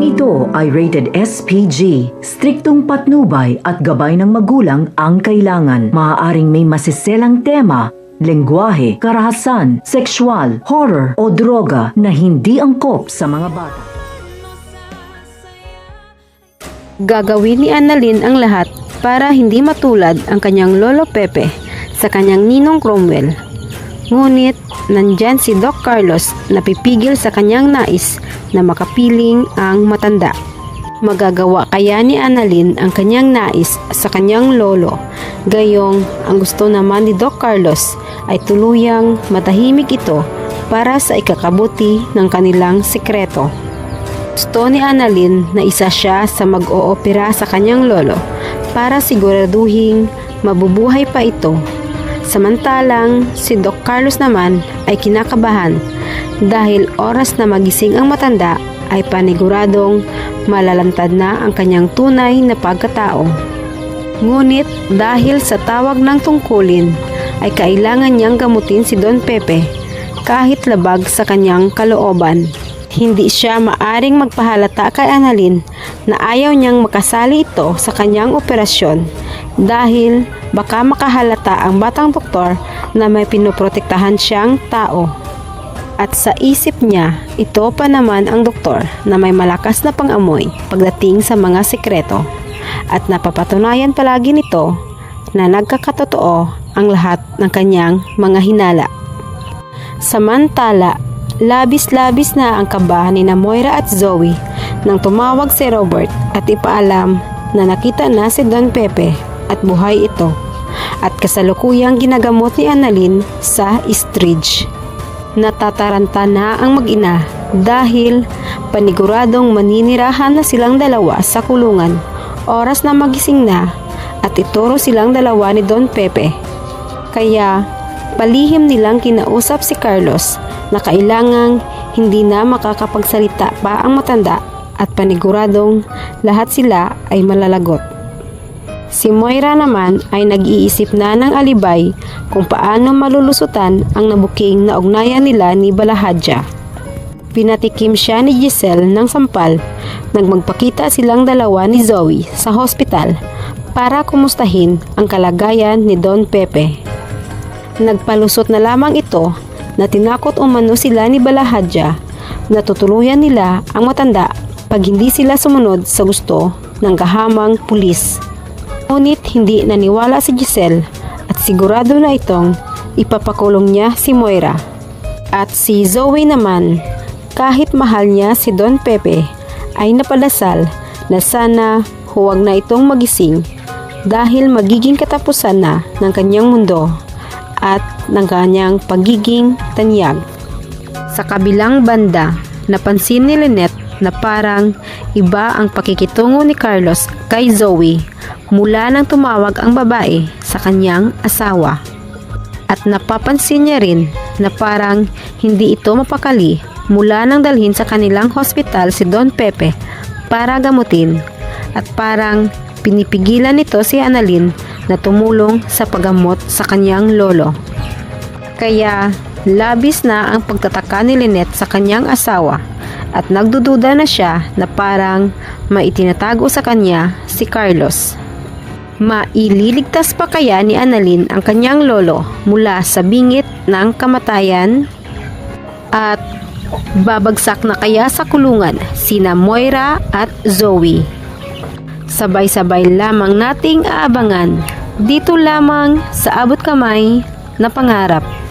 Programang ito ay rated SPG. Striktong patnubay at gabay ng magulang ang kailangan. Maaaring may masiselang tema, lengguwahe, karahasan, sexual, horror o droga na hindi angkop sa mga bata. Gagawin ni Annalyn ang lahat para hindi matulad ang kanyang lolo Pepe sa kanyang ninong Cromwell. Ngunit nandyan si Doc Carlos na pipigil sa kanyang nais na makapiling ang matanda. Magagawa kaya ni Annalyn ang kanyang nais sa kanyang lolo, gayong ang gusto naman ni Doc Carlos ay tuluyang matahimik ito para sa ikakabuti ng kanilang sikreto. Gusto ni Annalyn na isa siya sa mag-oopera sa kanyang lolo para siguraduhing mabubuhay pa ito. Samantalang si Doc Carlos naman ay kinakabahan dahil oras na magising ang matanda ay paniguradong malalantad na ang kanyang tunay na pagkatao. Ngunit dahil sa tawag ng tungkulin ay kailangan niyang gamutin si Don Pepe kahit labag sa kanyang kalooban. Hindi siya maaring magpahalata kay Annalyn na ayaw niyang makasali ito sa kanyang operasyon dahil baka makahalata ang batang doktor na may pinoprotektahan siyang tao. At sa isip niya, ito pa naman ang doktor na may malakas na pangamoy pagdating sa mga sekreto. At napapatunayan palagi nito na nagkakatotoo ang lahat ng kanyang mga hinala. Samantala, labis-labis na ang kaba ni Moira at Zoe nang tumawag si Robert at ipaalam na nakita na si Don Pepe at buhay ito at kasalukuyang ginagamot ni Annalyn sa Estridge. Natataranta na ang mag-ina dahil paniguradong maninirahan na silang dalawa sa kulungan. Oras na magising na at ituro silang dalawa ni Don Pepe. Kaya palihim nilang kinausap si Carlos na kailangang hindi na makakapagsalita pa ang matanda at paniguradong lahat sila ay malalagot. Si Moira naman ay nag-iisip na ng alibay kung paano malulusutan ang nabuking na ugnayan nila ni Balahadja. Pinatikim siya ni Giselle ng sampal nang magpakita silang dalawa ni Zoe sa hospital para kumustahin ang kalagayan ni Don Pepe. Nagpalusot na lamang ito na tinakot umano sila ni Balahadja na tutuluyan nila ang matanda pag hindi sila sumunod sa gusto ng kahamang pulis. Ngunit hindi naniwala si Giselle at sigurado na itong ipapakulong niya si Moira. At si Zoe naman, kahit mahal niya si Don Pepe, ay napadasal na sana huwag na itong magising dahil magiging katapusan na ng kanyang mundo at ng kanyang pagiging tanyag. Sa kabilang banda, napansin ni Lynette na parang iba ang pakikitungo ni Carlos kay Zoe mula nang tumawag ang babae sa kanyang asawa. At napapansin niya rin na parang hindi ito mapakali mula nang dalhin sa kanilang hospital si Don Pepe para gamutin at parang pinipigilan nito si Annalyn na tumulong sa paggamot sa kanyang lolo. Kaya labis na ang pagtataka ni Lynette sa kanyang asawa at nagdududa na siya na parang maitinatago sa kanya si Carlos. Maililigtas pa kaya ni Annalyn ang kanyang lolo mula sa bingit ng kamatayan? At babagsak na kaya sa kulungan sina Moira at Zoe? Sabay-sabay lamang nating aabangan dito lamang sa Abot Kamay na Pangarap.